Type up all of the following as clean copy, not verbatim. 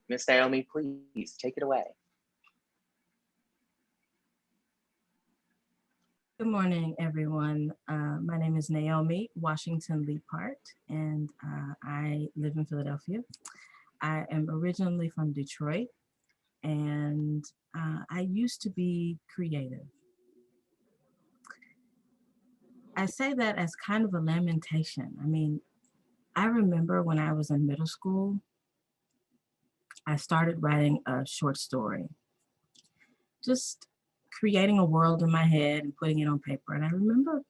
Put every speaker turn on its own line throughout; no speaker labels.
Miss Naomi, please take it away.
Good morning, everyone. My name is Naomi Washington-Leapheart, and I live in Philadelphia. I am originally from Detroit, and I used to be creative. I say that as kind of a lamentation. I mean, I remember when I was in middle school, I started writing a short story, just creating a world in my head and putting it on paper. And I remember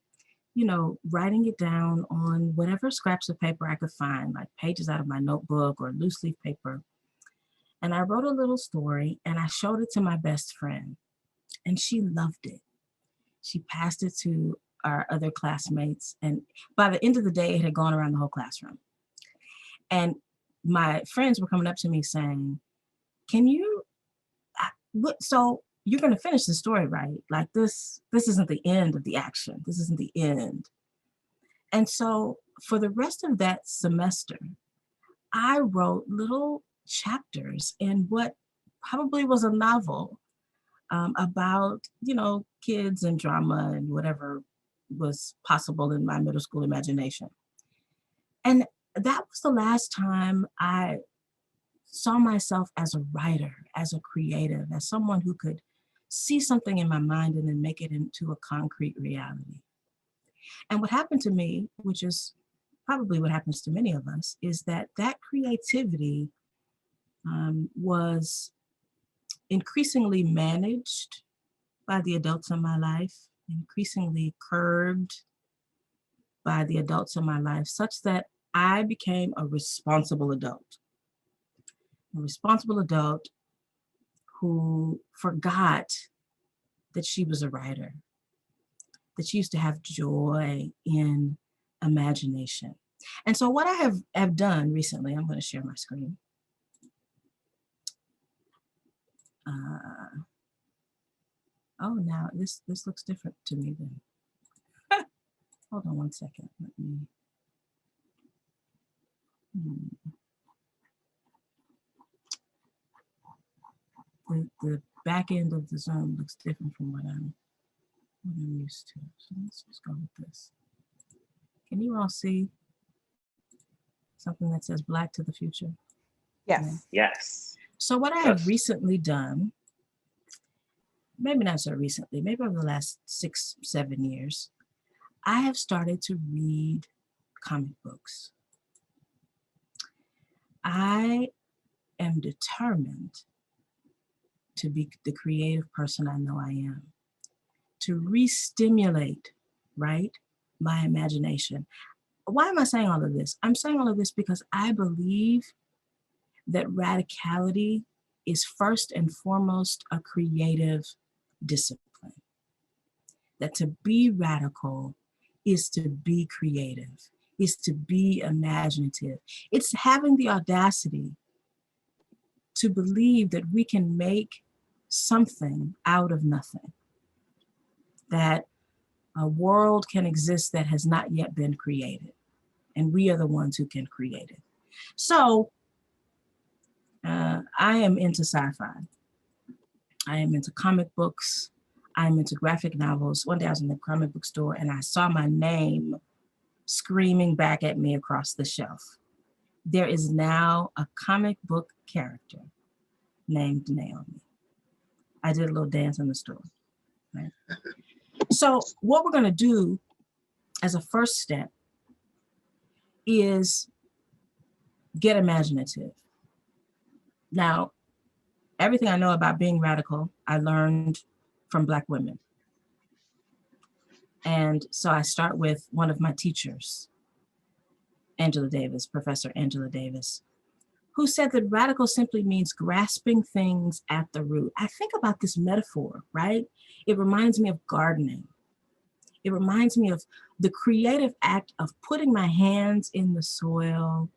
writing it down on whatever scraps of paper I could find, like pages out of my notebook or loose leaf paper. And I wrote a little story and I showed it to my best friend, and she loved it. She passed it to our other classmates. And by the end of the day, it had gone around the whole classroom. And my friends were coming up to me saying, can you, so you're going to finish the story, right? Like this isn't the end of the action. This isn't the end. And so for the rest of that semester, I wrote little chapters in what probably was a novel about, kids and drama and whatever was possible in my middle school imagination. And that was the last time I saw myself as a writer, as a creative, as someone who could see something in my mind and then make it into a concrete reality. And what happened to me, which is probably what happens to many of us, is that creativity was increasingly managed by the adults in my life, increasingly curbed by the adults in my life, such that I became a responsible adult who forgot that she was a writer, that she used to have joy in imagination. And so what I have done recently, I'm going to share my screen. Now this looks different to me then. Hold on one second. Let me. The back end of the Zoom looks different from what I'm used to. So let's just go with this. Can you all see something that says Black to the Future?
Yes.
Yes.
So what I have recently done, maybe not so recently, maybe over the last 6-7 years, I have started to read comic books. I am determined to be the creative person I know I am, to re-stimulate, right, my imagination. Why am I saying all of this? I'm saying all of this because I believe that radicality is first and foremost a creative discipline. That to be radical is to be creative, is to be imaginative. It's having the audacity to believe that we can make something out of nothing, that a world can exist that has not yet been created, and we are the ones who can create it. So I am into sci-fi. I am into comic books. I'm into graphic novels. One day I was in the comic book store and I saw my name screaming back at me across the shelf. There is now a comic book character named Naomi. I did a little dance in the store, right? So what we're gonna do as a first step is get imaginative. Now, everything I know about being radical, I learned from Black women. And so I start with one of my teachers, Angela Davis, Professor Angela Davis, who said that radical simply means grasping things at the root. I think about this metaphor, right? It reminds me of gardening. It reminds me of the creative act of putting my hands in the soil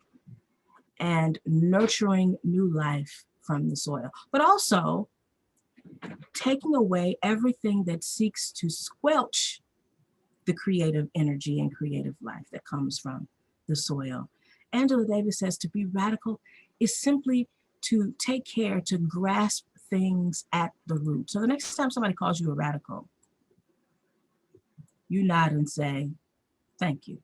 and nurturing new life from the soil, but also taking away everything that seeks to squelch the creative energy and creative life that comes from the soil. Angela Davis says to be radical is simply to take care to grasp things at the root. So the next time somebody calls you a radical, you nod and say, thank you.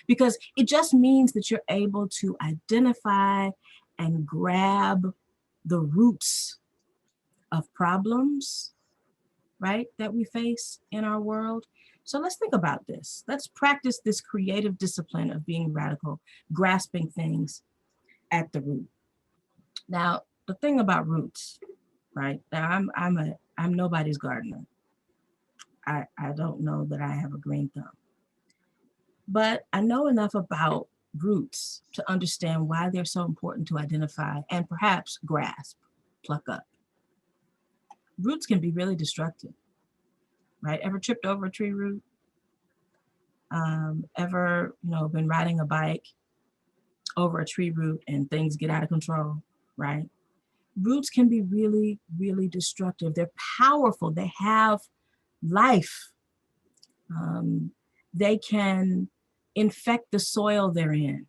Because it just means that you're able to identify and grab the roots of problems, right, that we face in our world. So let's think about this. Let's practice this creative discipline of being radical, grasping things at the root. Now, the thing about roots, right? Now I'm nobody's gardener. I don't know that I have a green thumb. But I know enough about roots to understand why they're so important to identify and perhaps grasp, pluck up. Roots can be really destructive, right? Ever tripped over a tree root? Ever, been riding a bike over a tree root and things get out of control, right? Roots can be really, really destructive. They're powerful. They have life. They can infect the soil they're in,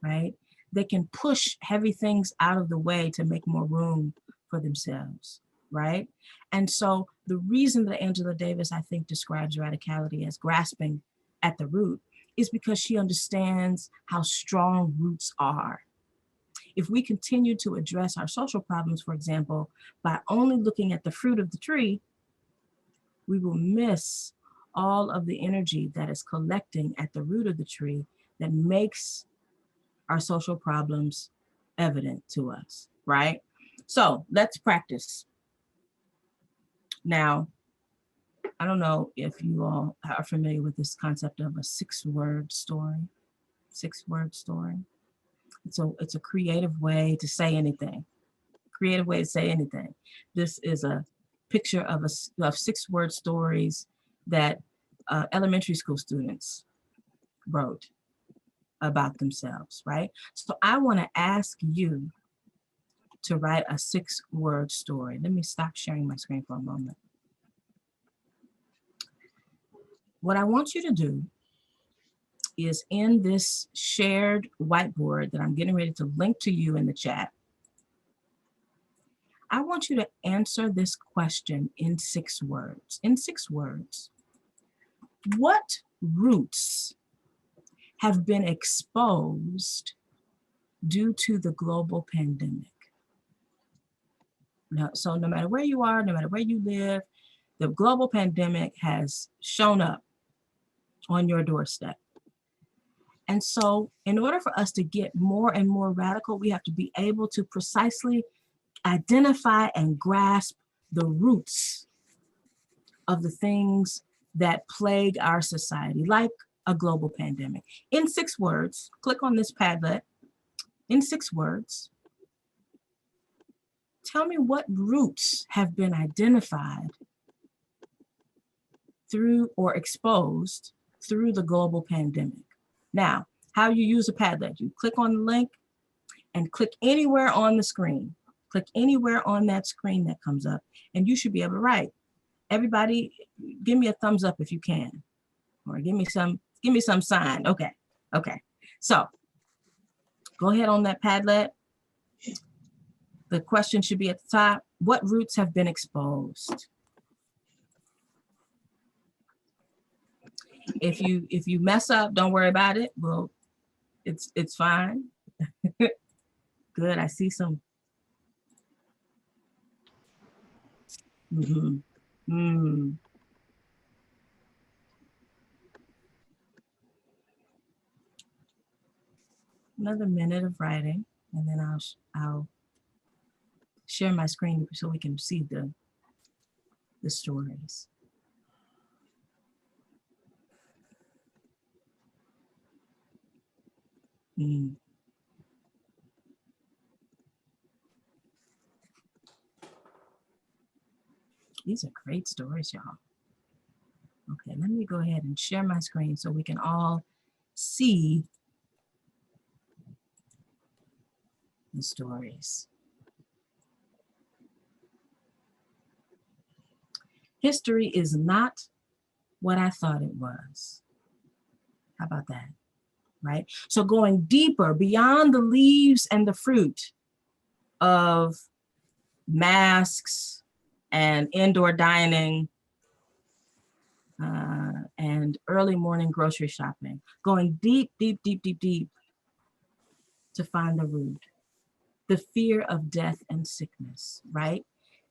right? They can push heavy things out of the way to make more room for themselves, right? And so the reason that Angela Davis, I think, describes radicality as grasping at the root is because she understands how strong roots are. If we continue to address our social problems, for example, by only looking at the fruit of the tree, we will miss all of the energy that is collecting at the root of the tree that makes our social problems evident to us, right? So let's practice. Now, I don't know if you all are familiar with this concept of a 6-word story. 6-word story. It's a creative way to say anything. Creative way to say anything. This is a picture of 6-word stories that elementary school students wrote about themselves, right? So I want to ask you to write a 6-word story. Let me stop sharing my screen for a moment. What I want you to do is in this shared whiteboard that I'm getting ready to link to you in the chat, I want you to answer this question in 6 words. In 6 words, what roots have been exposed due to the global pandemic? So no matter where you are, no matter where you live, the global pandemic has shown up on your doorstep. And so in order for us to get more and more radical, we have to be able to precisely identify and grasp the roots of the things that plague our society, like a global pandemic. In 6 words, click on this Padlet. In 6 words, tell me what roots have been identified through or exposed through the global pandemic. Now, how you use a Padlet, you click on the link and click anywhere on the screen. Click anywhere on that screen that comes up, and you should be able to write. Everybody, give me a thumbs up if you can, or give me some sign. Okay. So go ahead on that Padlet. The question should be at the top. What roots have been exposed? If you mess up, don't worry about it. Well, it's fine. Good. I see some. Another minute of writing, and then I'll share my screen so we can see the stories. These are great stories, y'all. Okay, let me go ahead and share my screen so we can all see the stories. History is not what I thought it was. How about that? Right? So going deeper beyond the leaves and the fruit, of masks and indoor dining and early morning grocery shopping, going deep, deep, deep, deep, deep to find the root, the fear of death and sickness, right?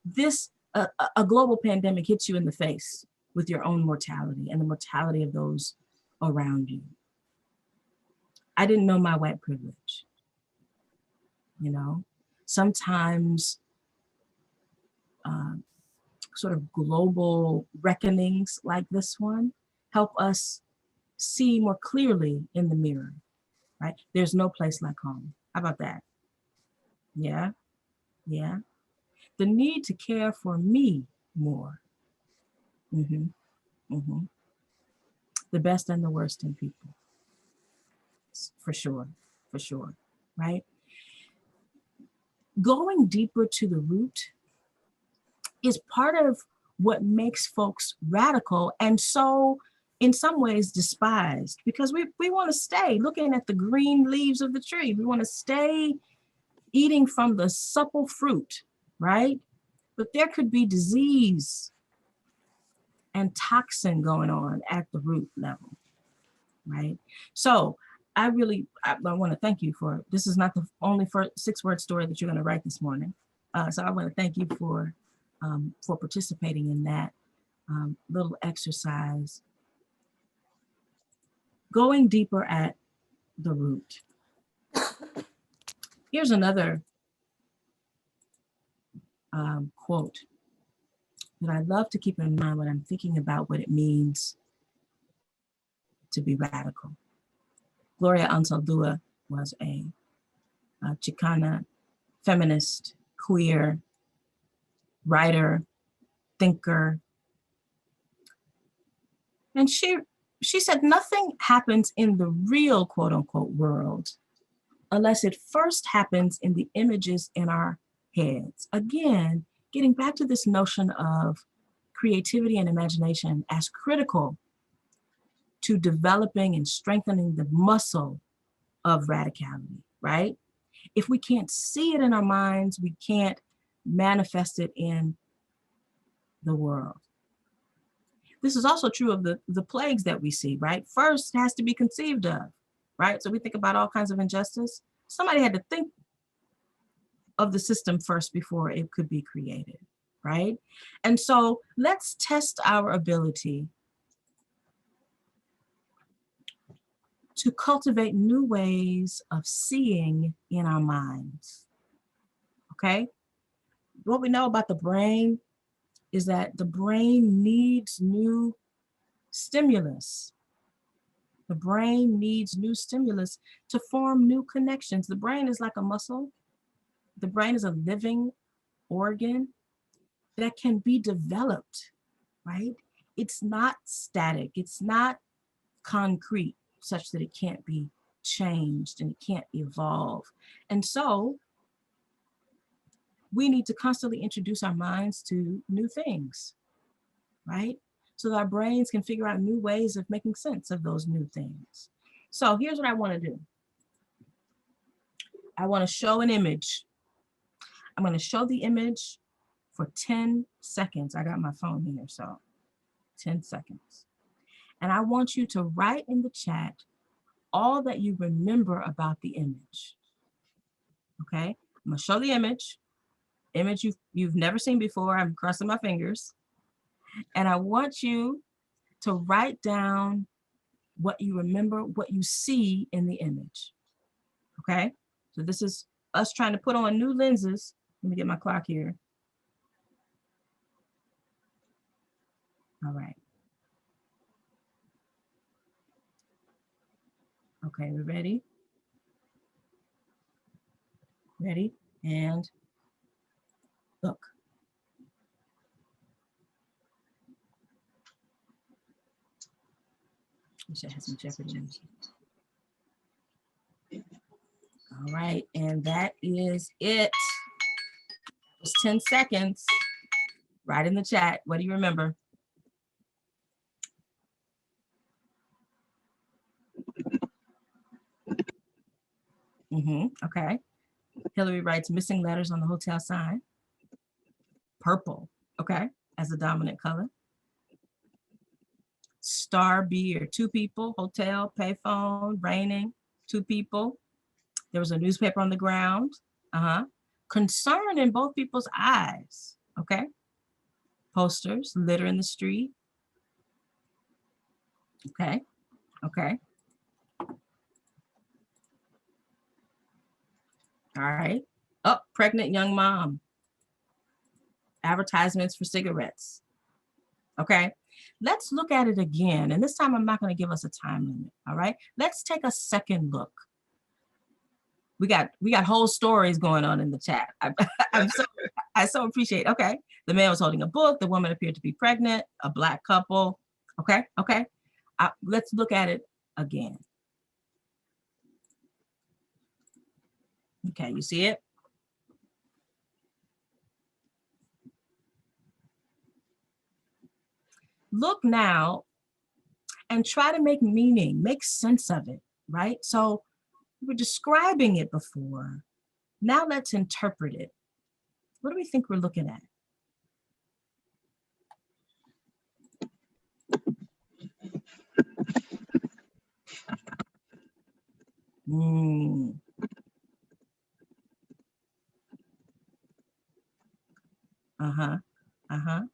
This, a global pandemic hits you in the face with your own mortality and the mortality of those around you. I didn't know my white privilege, you know? Sometimes sort of global reckonings like this one help us see more clearly in the mirror, right? There's no place like home. How about that? Yeah, yeah. The need to care for me more. Mm-hmm, mm-hmm. The best and the worst in people, for sure, right? Going deeper to the root is part of what makes folks radical and so in some ways despised, because we want to stay looking at the green leaves of the tree. We want to stay eating from the supple fruit, right? But there could be disease and toxin going on at the root level, right? So I want to thank you for, this is not the only 6-word story that you're going to write this morning. So I want to thank you for participating in that little exercise, going deeper at the root. Here's another quote that I love to keep in mind when I'm thinking about what it means to be radical. Gloria Anzaldúa was a Chicana feminist, queer, writer, thinker. And she said nothing happens in the real quote unquote world unless it first happens in the images in our heads. Again, getting back to this notion of creativity and imagination as critical to developing and strengthening the muscle of radicality, right? If we can't see it in our minds, we can't manifest it in the world. This is also true of the plagues that we see, right? First has to be conceived of, right? So we think about all kinds of injustice. Somebody had to think of the system first before it could be created, right? And so let's test our ability to cultivate new ways of seeing in our minds, okay? What we know about the brain is that the brain needs new stimulus. The brain needs new stimulus to form new connections. The brain is like a muscle. The brain is a living organ that can be developed, right? It's not static. It's not concrete such that it can't be changed and it can't evolve. And so we need to constantly introduce our minds to new things, right? So that our brains can figure out new ways of making sense of those new things. So here's what I want to do. I want to show an image. I'm going to show the image for 10 seconds. I got my phone here, so 10 seconds. And I want you to write in the chat all that you remember about the image. Okay? I'm going to show the image you've never seen before. I'm crossing my fingers. And I want you to write down what you remember, what you see in the image. Okay? So this is us trying to put on new lenses. Let me get my clock here. All right. Okay, we ready? Ready? And look. Wish I had some Jeopardy music. All right, and that is it. It was 10 seconds. Write in the chat. What do you remember? Okay. Hillary writes missing letters on the hotel sign. Purple, okay, as a dominant color. Star B or two people, hotel, payphone, raining, two people. There was a newspaper on the ground. Concern in both people's eyes, okay? Posters, litter in the street. Okay, okay. All right. Oh, pregnant young mom. Advertisements for cigarettes. Okay. Let's look at it again. And this time I'm not going to give us a time limit. All right. Let's take a second look. We got whole stories going on in the chat. I so appreciate. Okay. The man was holding a book. The woman appeared to be pregnant, a Black couple. Okay. Okay. Let's look at it again. Okay. You see it? Look now and try to make meaning, make sense of it, right? So we were describing it before. Now let's interpret it. What do we think we're looking at?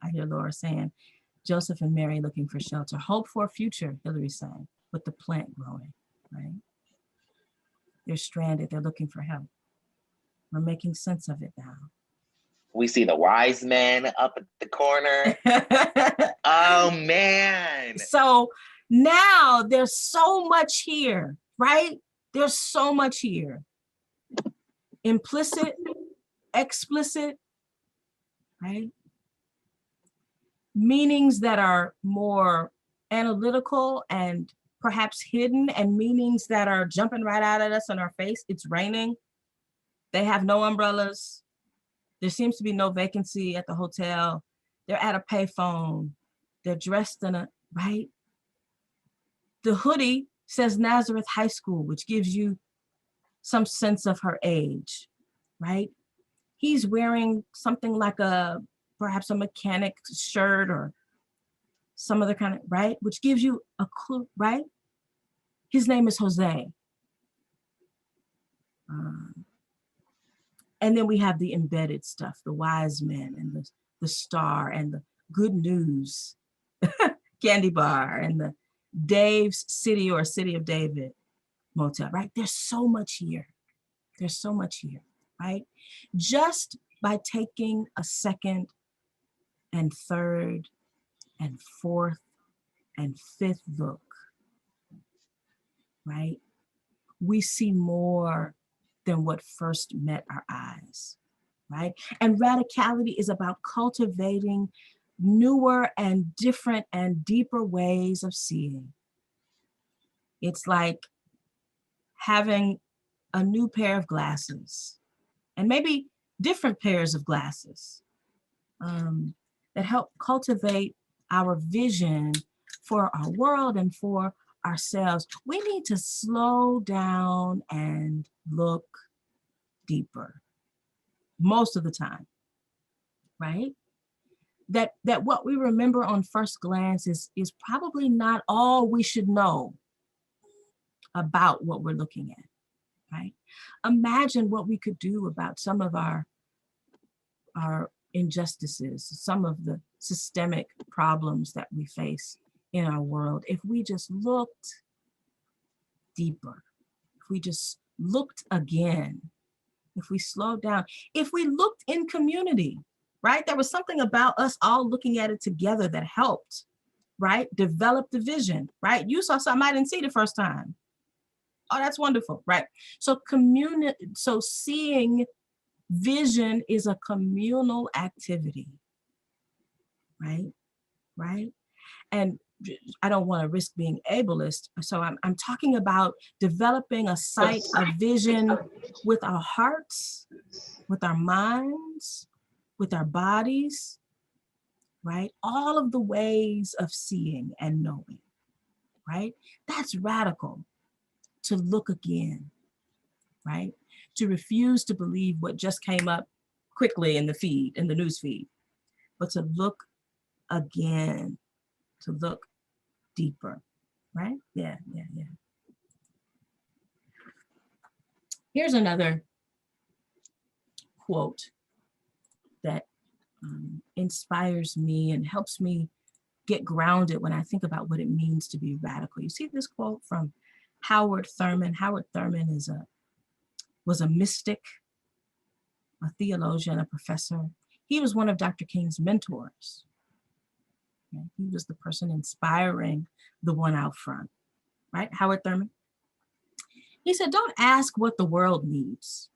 I hear Laura saying, Joseph and Mary looking for shelter. Hope for a future, Hillary saying, with the plant growing, right? They're stranded. They're looking for help. We're making sense of it now.
We see the wise men up at the corner. Oh, man.
So now there's so much here, right? There's so much here. Implicit, explicit, right? Meanings that are more analytical and perhaps hidden, and meanings that are jumping right out at us in our face. It's raining. They have no umbrellas. There seems to be no vacancy at the hotel. They're at a payphone. They're dressed in a, right? The hoodie says Nazareth High School, which gives you some sense of her age, right? He's wearing something like perhaps a mechanic shirt or some other kind of, right? Which gives you a clue, right? His name is Jose. And then we have the embedded stuff, the wise men and the star and the good news, candy bar and the Dave's City or City of David motel, right? There's so much here. There's so much here, right? Just by taking a second and third and fourth and fifth look, right? We see more than what first met our eyes, right? And radicality is about cultivating newer and different and deeper ways of seeing. It's like having a new pair of glasses and maybe different pairs of glasses that help cultivate our vision for our world and for ourselves. We need to slow down and look deeper most of the time, right? That what we remember on first glance is probably not all we should know about what we're looking at, right? Imagine what we could do about some of our injustices, some of the systemic problems that we face in our world if we just looked deeper, if we just looked again, if we slowed down, if we looked in community, right? There was something about us all looking at it together that helped, right? Develop the vision, right? You saw something I didn't see the first time. Oh, that's wonderful, right? So seeing vision is a communal activity, right? Right? And I don't want to risk being ableist. So I'm talking about developing a sight of vision with our hearts, with our minds, with our bodies, right? All of the ways of seeing and knowing, right? That's radical, to look again, right? to refuse to believe what just came up quickly in the feed, in the news feed, but to look again, to look deeper, right? Yeah. Here's another quote that inspires me and helps me get grounded when I think about what it means to be radical. You see this quote from Howard Thurman. Howard Thurman was a mystic, a theologian, a professor. He was one of Dr. King's mentors. He was the person inspiring the one out front, right? Howard Thurman. He said, don't ask what the world needs.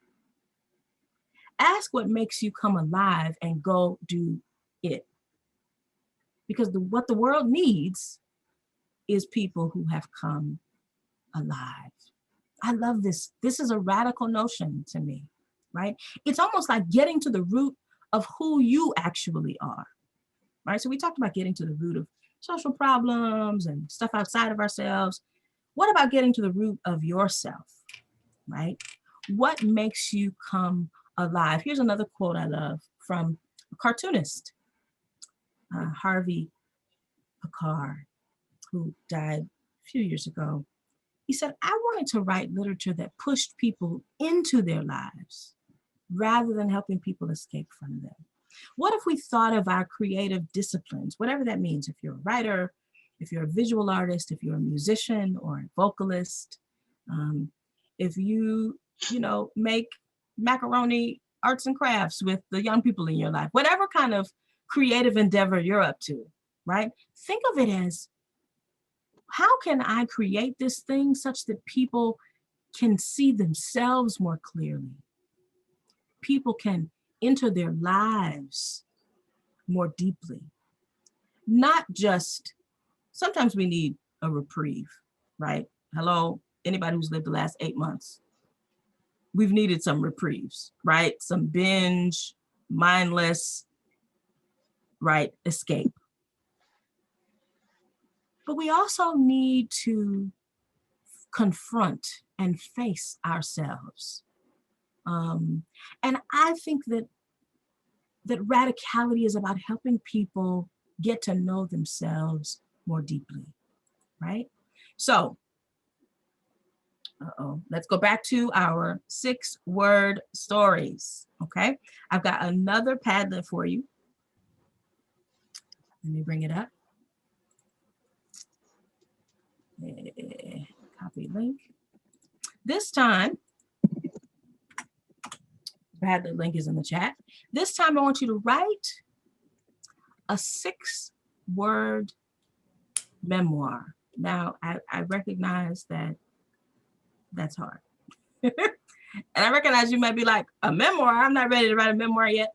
Ask what makes you come alive and go do it. Because what the world needs is people who have come alive. I love this. This is a radical notion to me, right? It's almost like getting to the root of who you actually are, right? So we talked about getting to the root of social problems and stuff outside of ourselves. What about getting to the root of yourself, right? What makes you come alive? Here's another quote I love from a cartoonist, Harvey Pekar, who died a few years ago. He said, I wanted to write literature that pushed people into their lives rather than helping people escape from them. What if we thought of our creative disciplines, whatever that means, if you're a writer, if you're a visual artist, if you're a musician or a vocalist, if you make macaroni arts and crafts with the young people in your life, whatever kind of creative endeavor you're up to, right? Think of it as, how can I create this thing such that people can see themselves more clearly? People can enter their lives more deeply. Not just, sometimes we need a reprieve, right? Hello, anybody who's lived the last 8 months, we've needed some reprieves, right? Some binge, mindless, right, escape. But we also need to confront and face ourselves. And I think that radicality is about helping people get to know themselves more deeply, right? So, let's go back to our 6-word stories, okay? I've got another Padlet for you. Let me bring it up. Copy link. This time, Padlet link is in the chat. This time I want you to write a 6-word memoir. Now, I recognize that that's hard. And I recognize you might be like, a memoir? I'm not ready to write a memoir yet.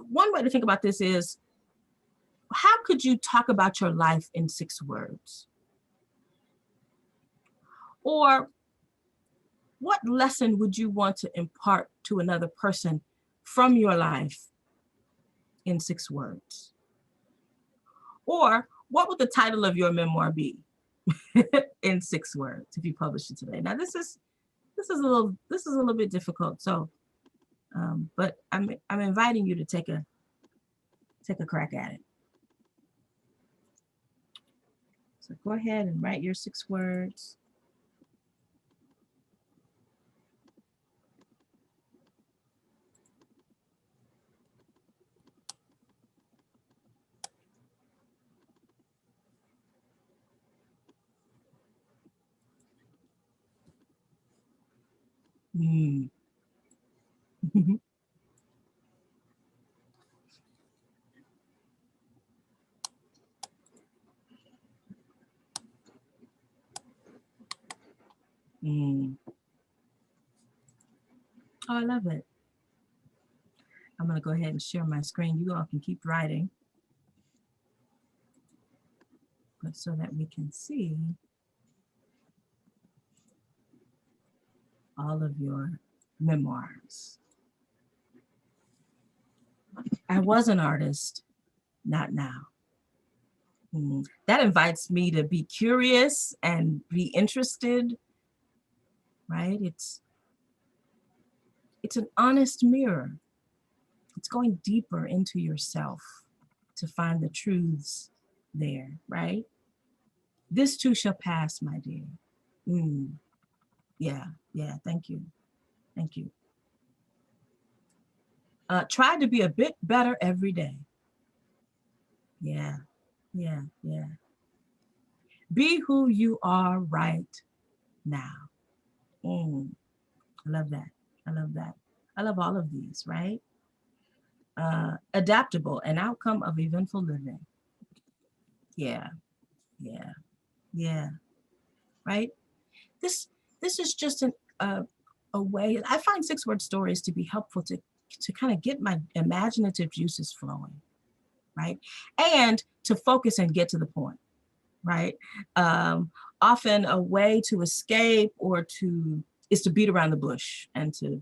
One way to think about this is, how could you talk about your life in 6 words? Or what lesson would you want to impart to another person from your life in 6 words? Or what would the title of your memoir be in 6 words if you publish it today? Now this is a little bit difficult. So, but I'm inviting you to take a crack at it. So go ahead and write your 6 words. Mm. Mm. Oh, I love it. I'm going to go ahead and share my screen. You all can keep writing, but so that we can see all of your memoirs. I was an artist, not now. That invites me to be curious and be interested, right? It's an honest mirror. It's going deeper into yourself to find the truths there, right? This too shall pass, my dear. Yeah, yeah, thank you. Thank you. Try to be a bit better every day. Yeah, yeah, yeah. Be who you are right now. I love that. I love that. I love all of these, right? Adaptable, an outcome of eventful living. Yeah, yeah, yeah. Right? This this is just a way. I find 6-word stories to be helpful to kind of get my imaginative juices flowing, right? And to focus and get to the point, right? Often a way to escape or to is to beat around the bush and to,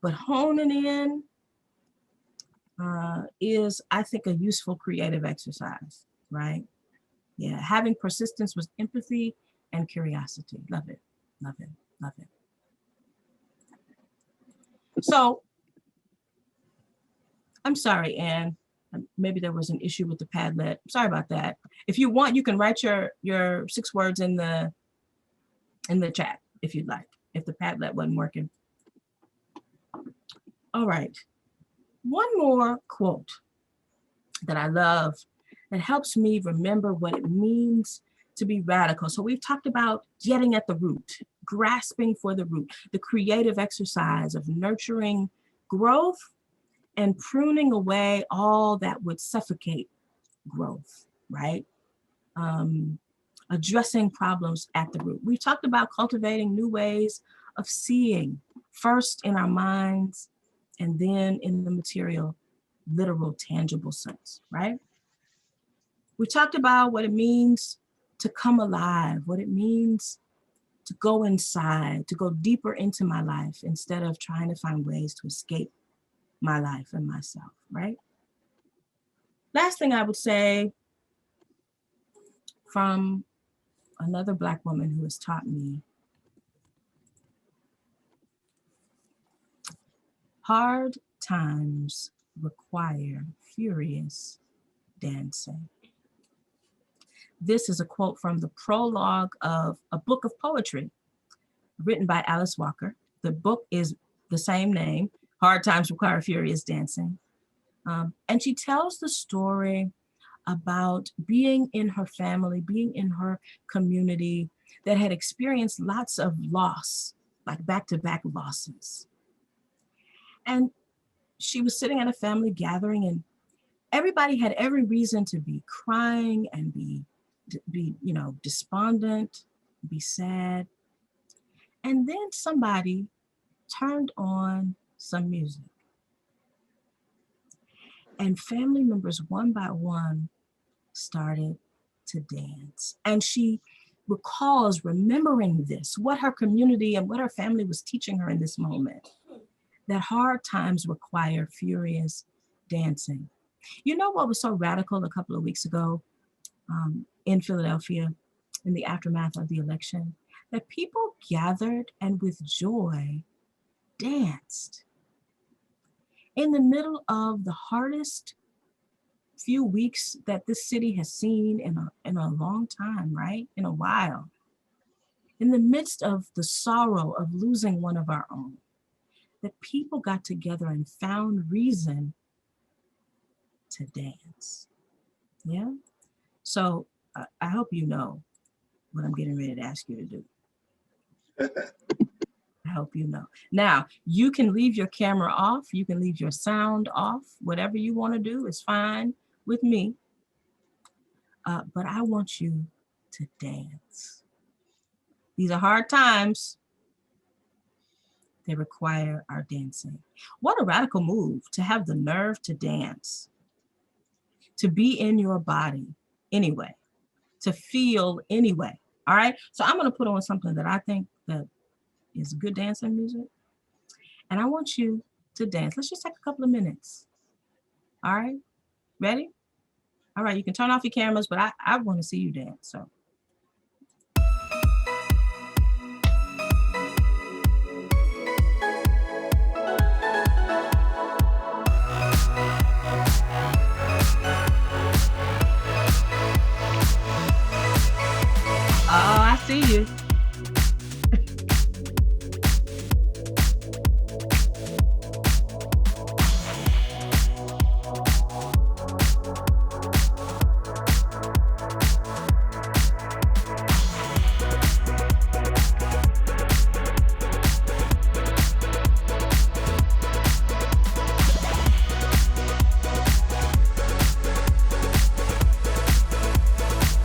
but honing in is, I think, a useful creative exercise, right? Yeah, having persistence with empathy and curiosity. Love it, love it, love it. So I'm sorry, Anne. Maybe there was an issue with the Padlet. Sorry about that. If you want, you can write your 6 words in the chat if you'd like, if the Padlet wasn't working. All right. One more quote that I love that helps me remember what it means to be radical. So we've talked about getting at the root, grasping for the root, the creative exercise of nurturing growth and pruning away all that would suffocate growth, right? Addressing problems at the root. We've talked about cultivating new ways of seeing, first in our minds and then in the material, literal, tangible sense, right? We talked about what it means to come alive, what it means to go inside, to go deeper into my life instead of trying to find ways to escape my life and myself, right? Last thing I would say from another Black woman who has taught me, hard times require furious dancing. This is a quote from the prologue of a book of poetry written by Alice Walker. The book is the same name, Hard Times Require Furious Dancing. And she tells the story about being in her family, being in her community that had experienced lots of loss, like back-to-back losses. And she was sitting at a family gathering and everybody had every reason to be crying and be despondent, be sad. And then somebody turned on some music. And family members, one by one, started to dance. And she recalls remembering this, what her community and what her family was teaching her in this moment, that hard times require furious dancing. You know what was so radical a couple of weeks ago in Philadelphia, in the aftermath of the election? That people gathered and with joy danced in the middle of the hardest few weeks that this city has seen in a long time, right? In a while. In the midst of the sorrow of losing one of our own, that people got together and found reason to dance. Yeah? So I hope you know what I'm getting ready to ask you to do. I hope you know. Now, you can leave your camera off, you can leave your sound off, whatever you want to do is fine with me. But I want you to dance. These are hard times. They require our dancing. What a radical move to have the nerve to dance, to be in your body anyway, to feel anyway. All right. So I'm going to put on something that I think that is good dancing music. And I want you to dance. Let's just take a couple of minutes. All right. Ready? All right. You can turn off your cameras, but I want to see you dance. So. see you.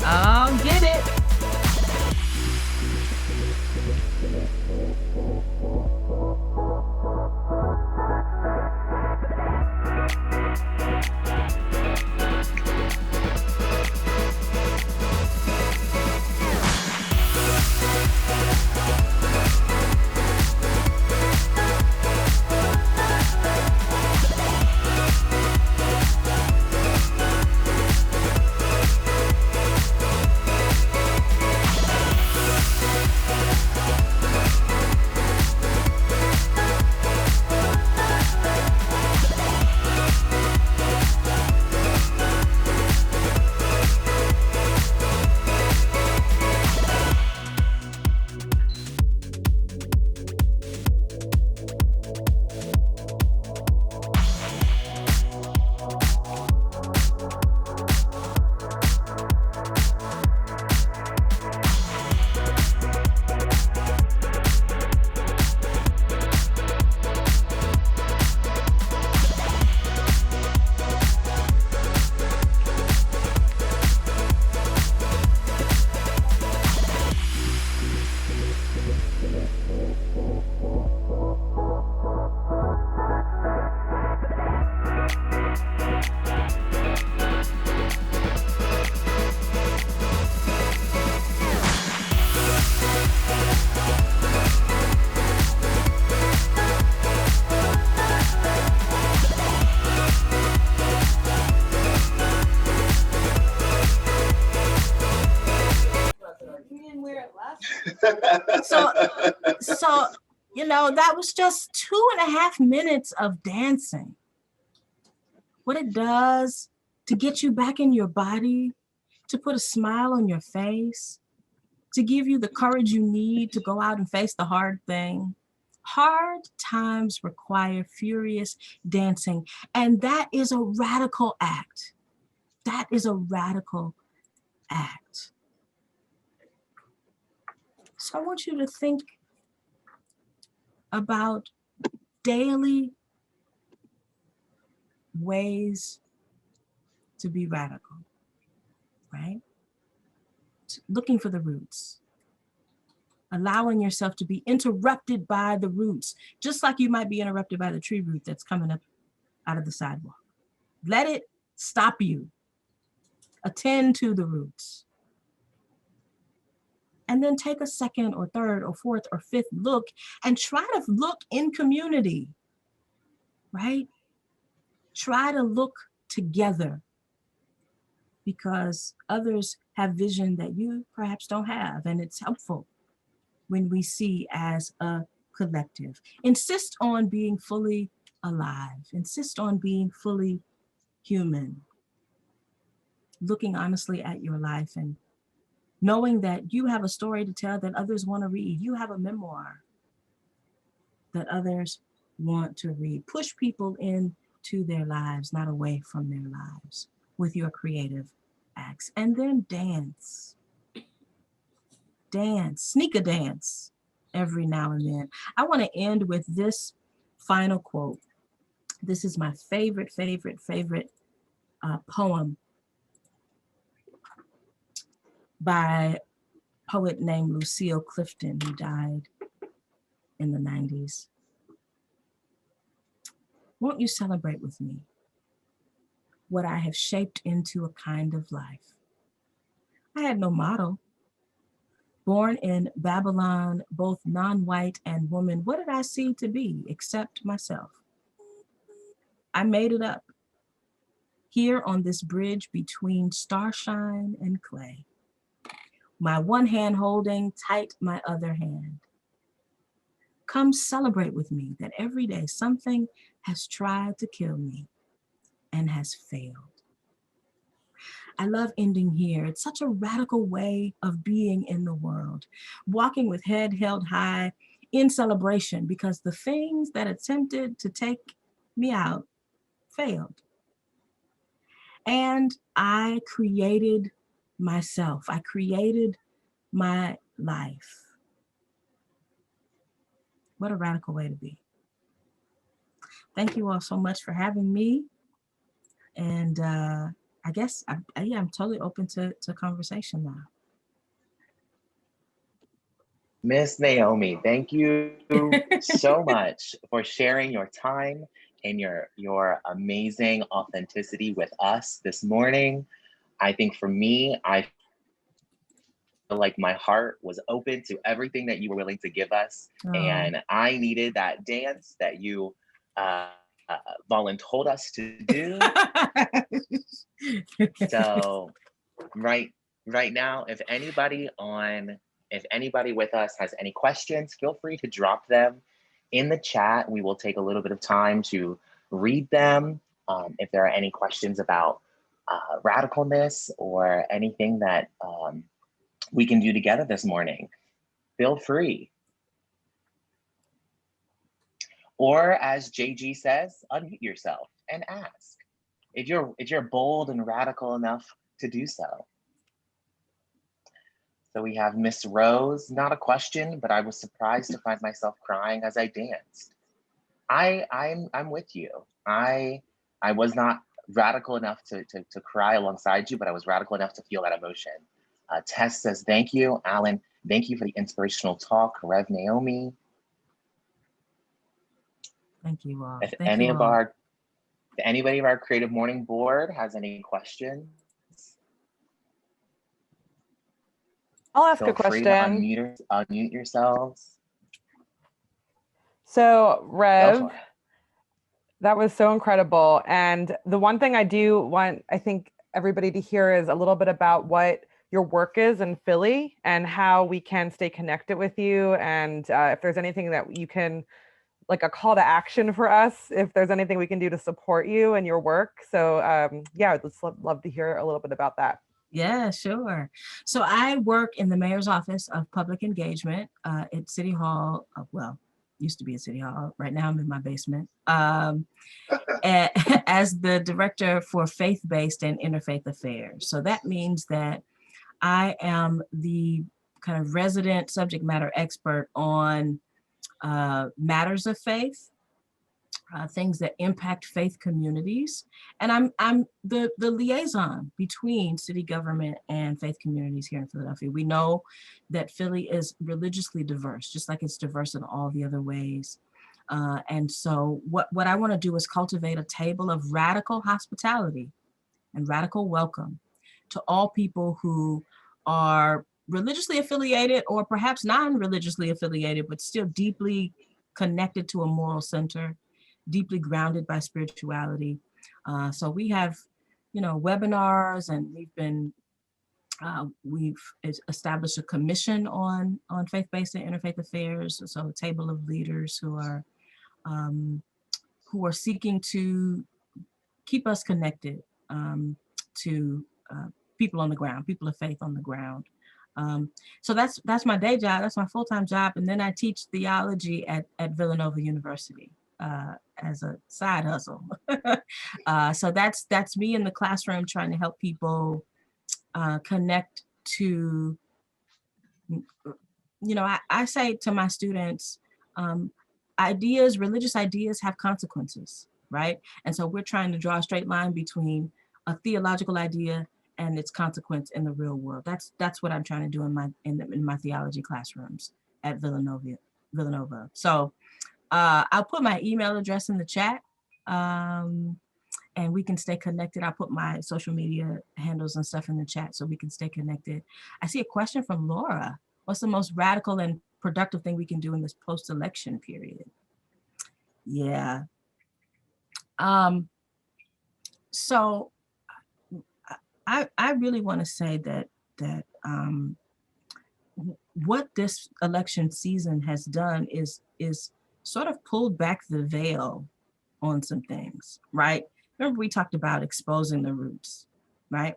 Oh, get it. So, that was just 2.5 minutes of dancing. What it does to get you back in your body, to put a smile on your face, to give you the courage you need to go out and face the hard thing. Hard times require furious dancing, and that is a radical act. That is a radical act. So I want you to think about daily ways to be radical, right? Looking for the roots, allowing yourself to be interrupted by the roots, just like you might be interrupted by the tree root that's coming up out of the sidewalk. Let it stop you. Attend to the roots. And then take a second or third or fourth or fifth look and try to look in community, right? Try to look together because others have vision that you perhaps don't have, and it's helpful when we see as a collective. Insist on being fully alive. Insist on being fully human. Looking honestly at your life and knowing that you have a story to tell that others want to read. You have a memoir that others want to read. Push people into their lives, not away from their lives, with your creative acts. And then dance. Dance, sneak a dance every now and then. I want to end with this final quote. This is my favorite poem by a poet named Lucille Clifton, who died in the 90s. Won't you celebrate with me what I have shaped into a kind of life? I had no model. Born in Babylon, both non-white and woman, what did I see to be except myself? I made it up here on this bridge between starshine and clay. My one hand holding tight my other hand. Come celebrate with me that every day something has tried to kill me and has failed. I love ending here. It's such a radical way of being in the world, walking with head held high in celebration because the things that attempted to take me out failed. And I created myself. I created my life. What a radical way to be. Thank you all so much for having me. And I guess, yeah, I'm totally open to conversation now.
Miss Naomi, thank you so much for sharing your time and your amazing authenticity with us this morning. I think for me, I feel like my heart was open to everything that you were willing to give us.
Oh.
And I needed that dance that you voluntold us to do. So right now, if anybody with us has any questions, feel free to drop them in the chat. We will take a little bit of time to read them. If there are any questions about radicalness or anything that we can do together this morning, feel free. Or as JG says, unmute yourself and ask if you're bold and radical enough to do so. So we have Miss Rose, not a question, but I was surprised to find myself crying as I danced. I'm with you. I was not radical enough to cry alongside you, but I was radical enough to feel that emotion. Tess says, thank you. Alan, thank you for the inspirational talk. Rev Naomi.
Thank you all.
If
Thank you all.
If anybody of our Creative Morning board has any questions,
I'll ask a
feel free to
question.
unmute yourselves.
So,
Go
Rev,
for it.
that was so incredible. And the one thing I do want, I think, everybody to hear is a little bit about what your work is in Philly and how we can stay connected with you. And if there's anything that you can, like a call to action for us, if there's anything we can do to support you and your work. So yeah, I'd just love to hear a little bit about that.
Yeah, sure. So I work in the Mayor's Office of Public Engagement at City Hall. Well, used to be at City Hall. Right now I'm in my basement. As the director for faith-based and interfaith affairs. So that means that I am the kind of resident subject matter expert on matters of faith, things that impact faith communities. And I'm the liaison between city government and faith communities here in Philadelphia. We know that Philly is religiously diverse, just like it's diverse in all the other ways. And so what I want to do is cultivate a table of radical hospitality and radical welcome to all people who are religiously affiliated or perhaps non-religiously affiliated, but still deeply connected to a moral center, deeply grounded by spirituality. So we have, webinars, and we've established a commission on faith-based and interfaith affairs. So a table of leaders who are seeking to keep us connected to people on the ground, people of faith on the ground. So that's my day job. That's my full-time job. And then I teach theology at Villanova University as a side hustle. So that's me in the classroom trying to help people connect to, I say to my students, religious ideas have consequences, right? And so we're trying to draw a straight line between a theological idea and its consequence in the real world. That's what I'm trying to do in my theology classrooms at Villanova. So I'll put my email address in the chat, and we can stay connected. I'll put my social media handles and stuff in the chat so we can stay connected. I see a question from Laura. What's the most radical and productive thing we can do in this post-election period? Yeah. So I really want to say that what this election season has done is sort of pulled back the veil on some things, right? Remember we talked about exposing the roots, right?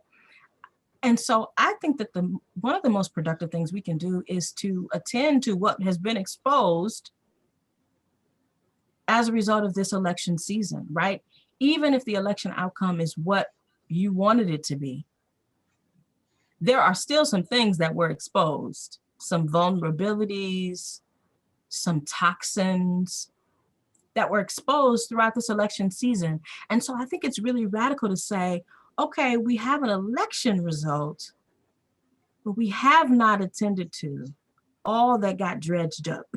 And so I think that one of the most productive things we can do is to attend to what has been exposed as a result of this election season, right? Even if the election outcome is what you wanted it to be, there are still some things that were exposed, some vulnerabilities, some toxins that were exposed throughout this election season. And so I think it's really radical to say, okay, we have an election result, but we have not attended to all that got dredged up.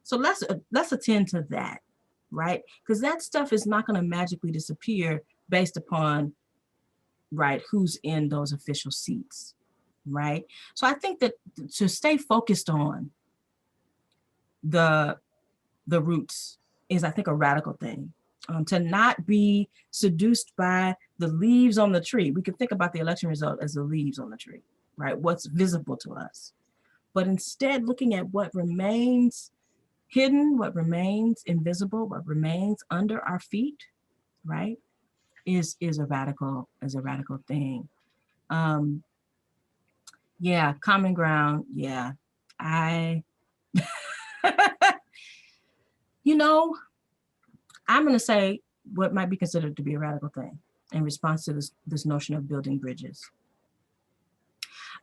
So let's attend to that, right? Because that stuff is not going to magically disappear based upon, right, who's in those official seats, right? So I think that to stay focused on the roots is, I think, a radical thing. To not be seduced by the leaves on the tree. We can think about the election result as the leaves on the tree, right? What's visible to us. But instead looking at what remains hidden, what remains invisible, what remains under our feet, right, is a radical thing. Yeah, common ground. Yeah, I, you know, I'm going to say what might be considered to be a radical thing in response to this notion of building bridges.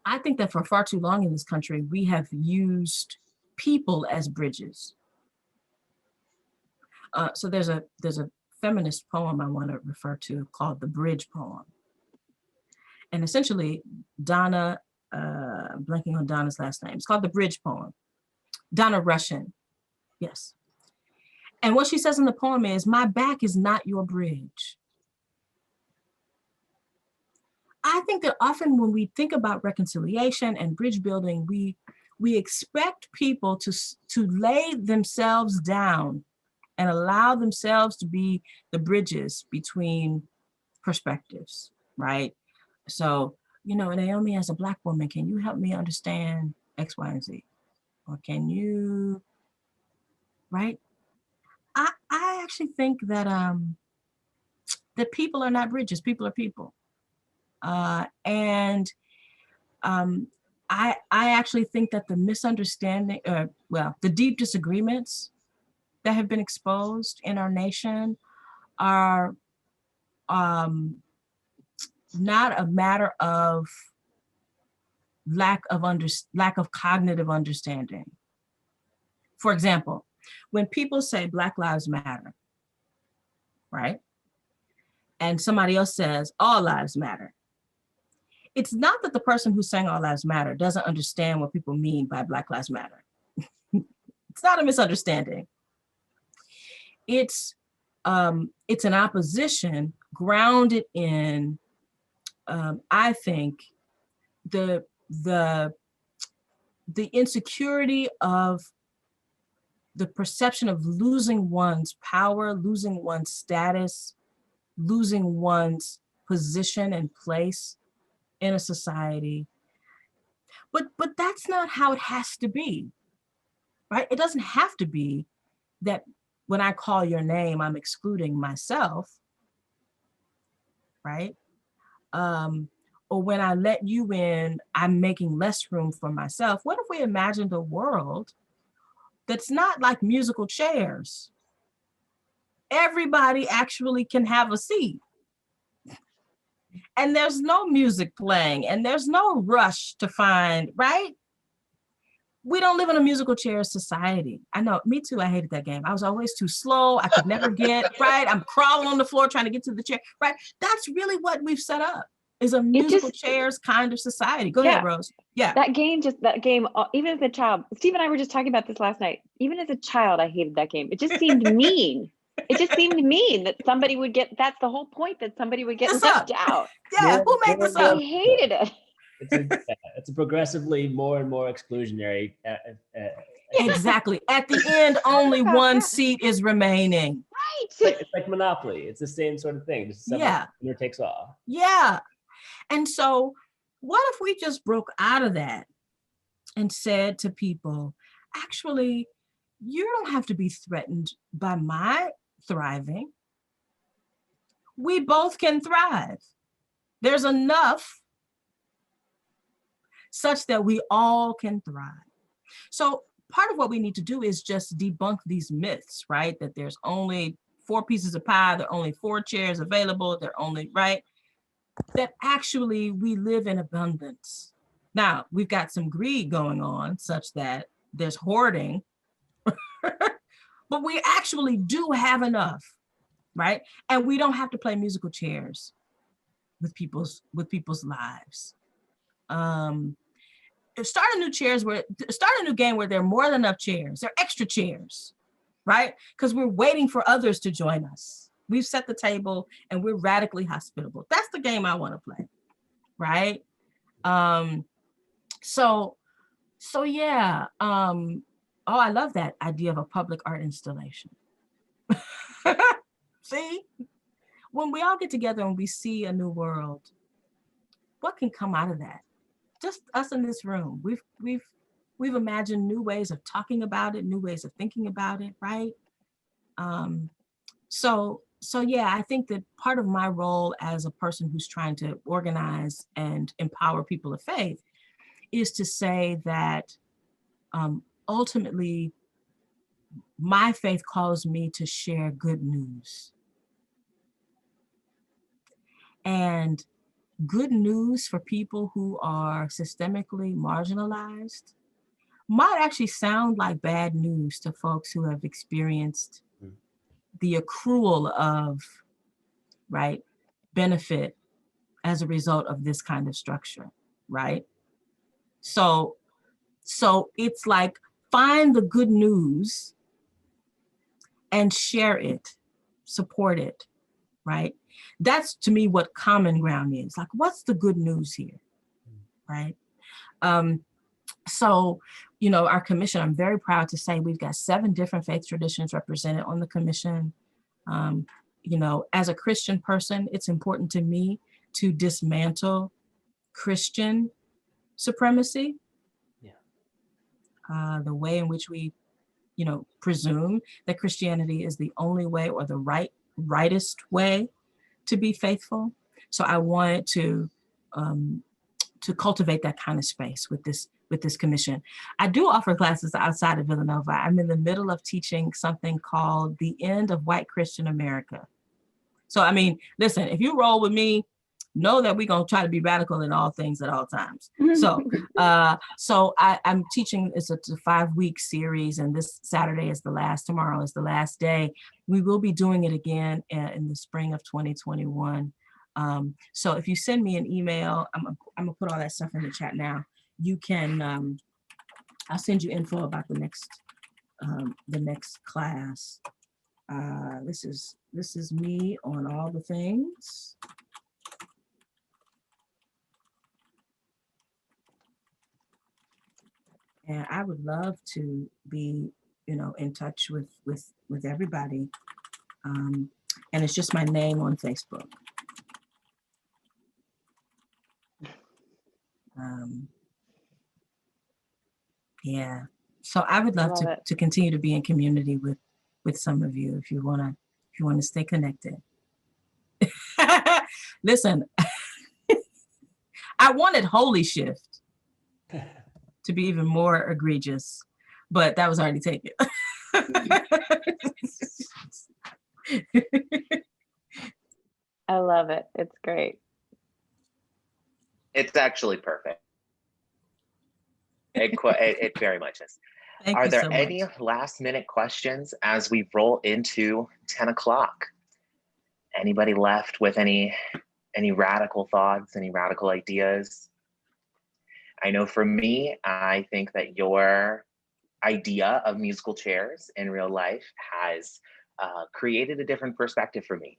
I think that for far too long in this country, we have used people as bridges. So there's a feminist poem I want to refer to called The Bridge Poem. And essentially, Donna, I'm blanking on Donna's last name. It's called The Bridge Poem. Donna Russian, yes. And what she says in the poem is, my back is not your bridge. I think that often when we think about reconciliation and bridge building, we expect people to lay themselves down and allow themselves to be the bridges between perspectives, right? So, Naomi, as a Black woman, can you help me understand X, Y, and Z? Or can you, right? I actually think that that people are not bridges, people are people. And I actually think that the misunderstanding, the deep disagreements that have been exposed in our nation are not a matter of lack of cognitive understanding. For example, when people say Black Lives Matter, right? And somebody else says all lives matter. It's not that the person who's saying all lives matter doesn't understand what people mean by Black Lives Matter. It's not a misunderstanding. It's an opposition grounded in, I think, the insecurity of the perception of losing one's power, losing one's status, losing one's position and place in a society. But that's not how it has to be, right? It doesn't have to be that when I call your name, I'm excluding myself, right? Or when I let you in, I'm making less room for myself. What if we imagined a world that's not like musical chairs? Everybody actually can have a seat. And there's no music playing and there's no rush to find, right? We don't live in a musical chair society. I know, me too, I hated that game. I was always too slow. I could never get, right? I'm crawling on the floor trying to get to the chair, right? That's really what we've set up, is a musical chairs kind of society. Go ahead, Rose. Yeah.
That game, even as a child, Steve and I were just talking about this last night. Even as a child, I hated that game. It just seemed mean. It just seemed mean that somebody would get, that's the whole point, that somebody would get left out.
Yeah, who made this up?
I hated it.
It's a progressively more and more exclusionary.
Exactly. At the end, only one seat is remaining.
Right.
It's like Monopoly. It's the same sort of thing. Just
yeah.
Winner takes all.
Yeah. And so what if we just broke out of that and said to people, actually, you don't have to be threatened by my thriving. We both can thrive. There's enough such that we all can thrive. So part of what we need to do is just debunk these myths, right? That there's only 4 pieces of pie, there are only 4 chairs available, they're only, right? That actually we live in abundance. Now, we've got some greed going on such that there's hoarding, but we actually do have enough, right? And we don't have to play musical chairs with people's lives. Start a new game where there are more than enough chairs. There are extra chairs, right? Because we're waiting for others to join us. We've set the table and we're radically hospitable. That's the game I want to play, right? So yeah. Oh, I love that idea of a public art installation. See, when we all get together and we see a new world, what can come out of that? Just us in this room. We've imagined new ways of talking about it, new ways of thinking about it, right? So yeah, I think that part of my role as a person who's trying to organize and empower people of faith is to say that ultimately my faith calls me to share good news. And good news for people who are systemically marginalized might actually sound like bad news to folks who have experienced the accrual of, right, benefit as a result of this kind of structure, right? So it's like, find the good news and share it, support it, right? That's to me what common ground is. Like, what's the good news here, right? So, you know, our commission, I'm very proud to say we've got 7 different faith traditions represented on the commission. You know, as a Christian person, it's important to me to dismantle Christian supremacy. Yeah. The way in which we, you know, presume that Christianity is the only way or the rightest way to be faithful. So I wanted to cultivate that kind of space with this commission. I do offer classes outside of Villanova. I'm in the middle of teaching something called The End of White Christian America. So, I mean, listen, if you roll with me, know that we're going to try to be radical in all things at all times. So I'm teaching, it's a 5-week series, and this Saturday is the last, tomorrow is the last day. We will be doing it again in the spring of 2021. So if you send me an email, I'm gonna put all that stuff in the chat now. You can, I'll send you info about the next class. This is me on all the things. And I would love to be, you know, in touch with everybody. And it's just my name on Facebook. Yeah. So I would love to continue to be in community with some of you if you wanna stay connected. Listen, I wanted Holy Shift to be even more egregious, but that was already taken.
I love it. It's great.
It's actually perfect. It very much is. Are there any last minute questions as we roll into 10 o'clock? Anybody left with any radical thoughts, any radical ideas? I know for me, I think that your idea of musical chairs in real life has created a different perspective for me.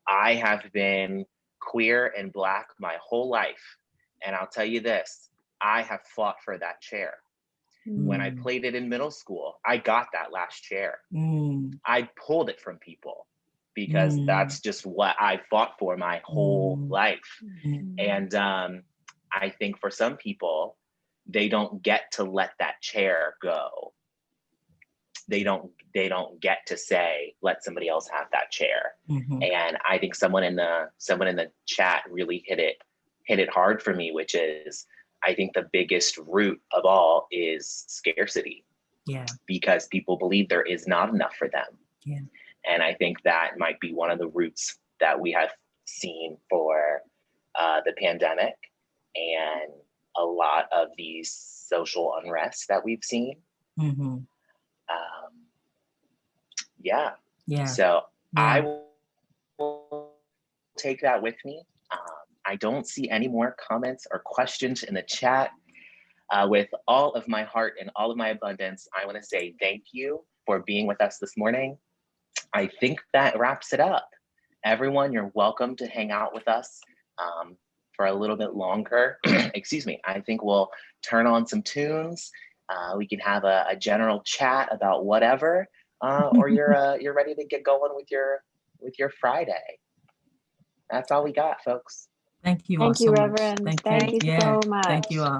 I have been queer and Black my whole life. And I'll tell you this, I have fought for that chair. When I played it in middle school, I got that last chair. I pulled it from people because that's just what I fought for my whole life. And I think for some people, they don't get to let that chair go. They don't get to say, let somebody else have that chair. And I think someone in the chat really hit it hard for me, which is I think the biggest root of all is scarcity.
Yeah.
Because people believe there is not enough for them.
Yeah.
And I think that might be one of the roots that we have seen for the pandemic and a lot of these social unrest that we've seen.
Mm-hmm.
Yeah.
Yeah.
So
Yeah.
I will take that with me. I don't see any more comments or questions in the chat. With all of my heart and all of my abundance, I want to say thank you for being with us this morning. I think that wraps it up. Everyone, you're welcome to hang out with us for a little bit longer. Excuse me. I think we'll turn on some tunes. We can have a general chat about whatever, or you're ready to get going with your Friday. That's all we got, folks.
Thank you all
Thank you,
so much.
Reverend.
Thank
Thank
you.
you
Yeah.
so much.
Thank you all.